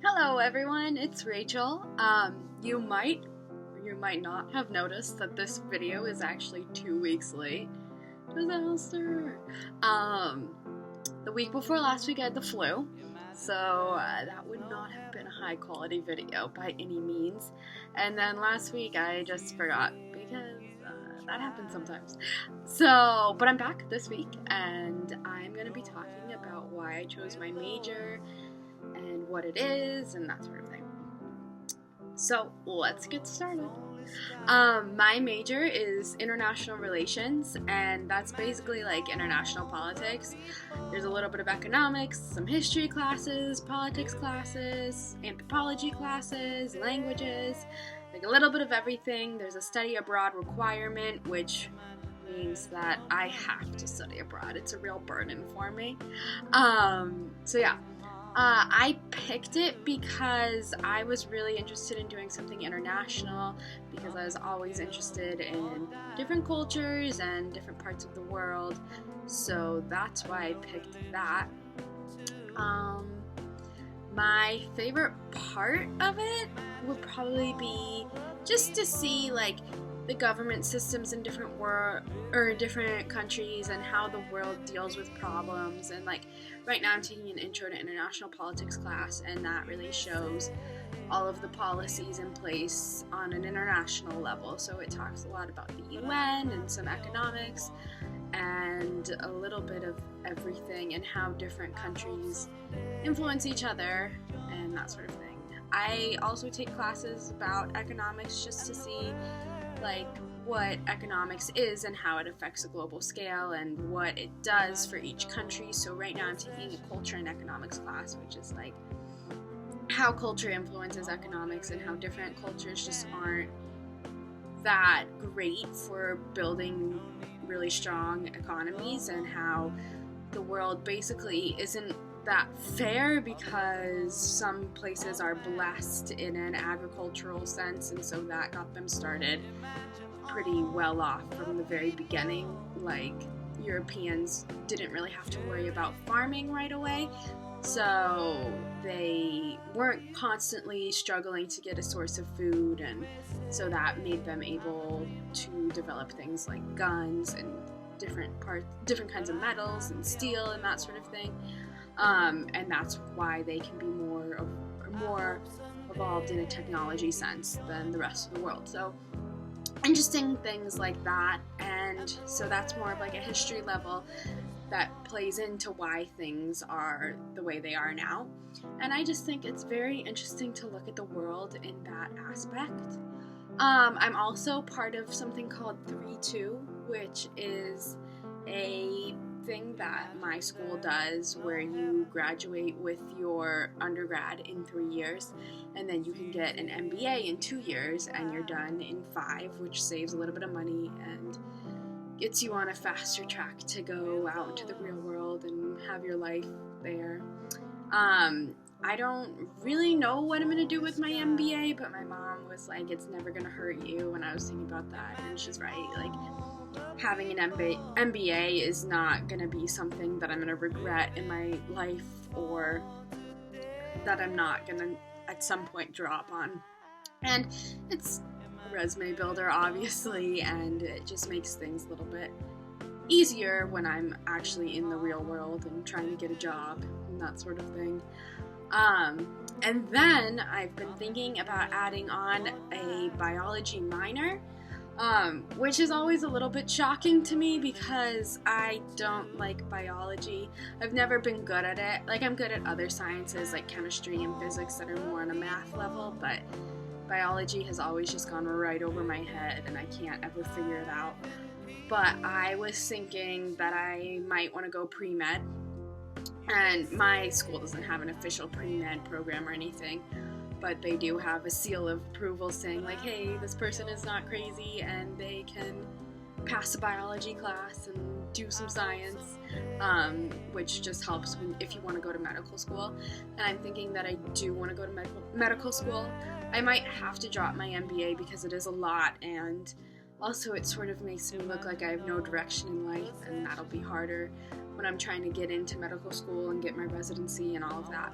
Hello everyone, it's Rachel. You might or you might not have noticed that this video is actually 2 weeks late. Disaster! The week before last week I had the flu, so that would not have been a high quality video by any means. And then last week I just forgot because that happens sometimes. But I'm back this week and I'm going to be talking about why I chose my major and what it is and that sort of thing. So let's get started. My major is international relations, and that's basically like international politics. There's a little bit of economics, some history classes, politics classes, anthropology classes, languages, like a little bit of everything. There's a study abroad requirement, which means that I have to study abroad. It's a real burden for me. I picked it because I was really interested in doing something international, because I was always interested in different cultures and different parts of the world, so that's why I picked that. My favorite part of it would probably be just to see like the government systems in different countries and how the world deals with problems. And like right now I'm taking an intro to international politics class, and that really shows all of the policies in place on an international level. So it talks a lot about the UN and some economics and a little bit of everything and how different countries influence each other and that sort of thing. I also take classes about economics just to see like what economics is and how it affects a global scale and what it does for each country. So right now I'm taking a culture and economics class, which is like how culture influences economics and how different cultures just aren't that great for building really strong economies, and how the world basically isn't that fair because some places are blessed in an agricultural sense, and so that got them started pretty well off from the very beginning. Like Europeans didn't really have to worry about farming right away, so they weren't constantly struggling to get a source of food, and so that made them able to develop things like guns and different kinds of metals and steel and that sort of thing. And that's why they can be more evolved in a technology sense than the rest of the world. So interesting things like that, and so that's more of like a history level that plays into why things are the way they are now. And I just think it's very interesting to look at the world in that aspect. I'm also part of something called 3-2, which is a thing that my school does where you graduate with your undergrad in 3 years, and then you can get an MBA in 2 years, and you're done in 5, which saves a little bit of money and gets you on a faster track to go out into the real world and have your life there. I don't really know what I'm going to do with my MBA, but my mom was like, it's never going to hurt you, and I was thinking about that, and she's right. Like, having an MBA is not going to be something that I'm going to regret in my life, or that I'm not going to at some point drop on. And it's a resume builder, obviously, and it just makes things a little bit easier when I'm actually in the real world and trying to get a job and that sort of thing. And then I've been thinking about adding on a biology minor, which is always a little bit shocking to me because I don't like biology. I've never been good at it. Like, I'm good at other sciences like chemistry and physics that are more on a math level, but biology has always just gone right over my head and I can't ever figure it out. But I was thinking that I might want to go pre-med, and my school doesn't have an official pre-med program or anything, but they do have a seal of approval saying like, hey, this person is not crazy and they can pass a biology class and do some science, which just helps if you want to go to medical school. And I'm thinking that I do want to go to medical school. I might have to drop my MBA because it is a lot, and also it sort of makes me look like I have no direction in life, and that'll be harder when I'm trying to get into medical school and get my residency and all of that.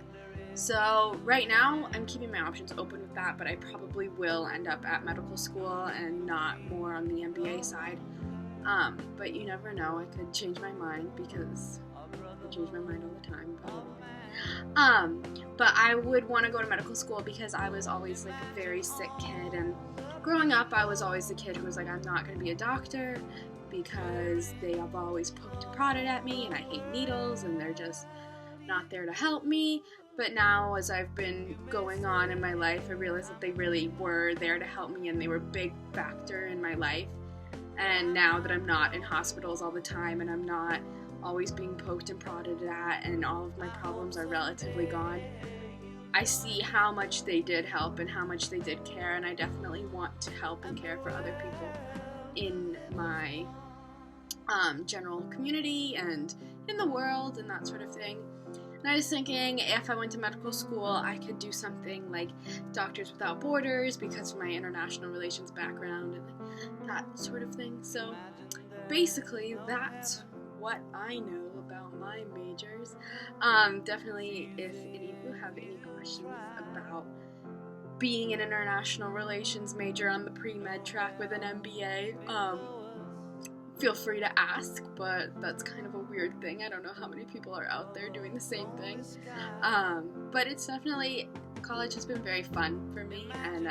So right now I'm keeping my options open with that, but I probably will end up at medical school and not more on the MBA side. But you never know, I could change my mind because I change my mind all the time. But I would want to go to medical school because I was always like a very sick kid, and growing up I was always the kid who was like, I'm not going to be a doctor because they have always poked and prodded at me and I hate needles and they're just not there to help me. But now, as I've been going on in my life, I realize that they really were there to help me and they were a big factor in my life. And now that I'm not in hospitals all the time and I'm not always being poked and prodded at and all of my problems are relatively gone, I see how much they did help and how much they did care, and I definitely want to help and care for other people in my general community and in the world and that sort of thing. And I was thinking if I went to medical school, I could do something like Doctors Without Borders because of my international relations background and that sort of thing. So basically, that's what I know about my majors. Definitely, if any of you have any questions about being an international relations major on the pre-med track with an MBA, feel free to ask, but that's kind of a weird thing. I don't know how many people are out there doing the same thing. But it's definitely, college has been very fun for me, and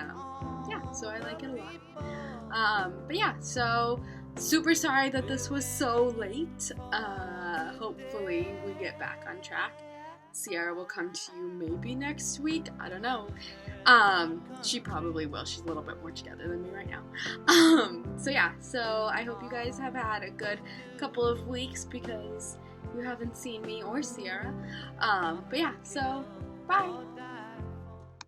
yeah, so I like it a lot. But yeah, so super sorry that this was so late. Hopefully we get back on track. Sierra will come to you maybe next week. I don't know. She probably will. She's a little bit more together than me right now. So yeah, so I hope you guys have had a good couple of weeks because you haven't seen me or Sierra. But yeah, so bye.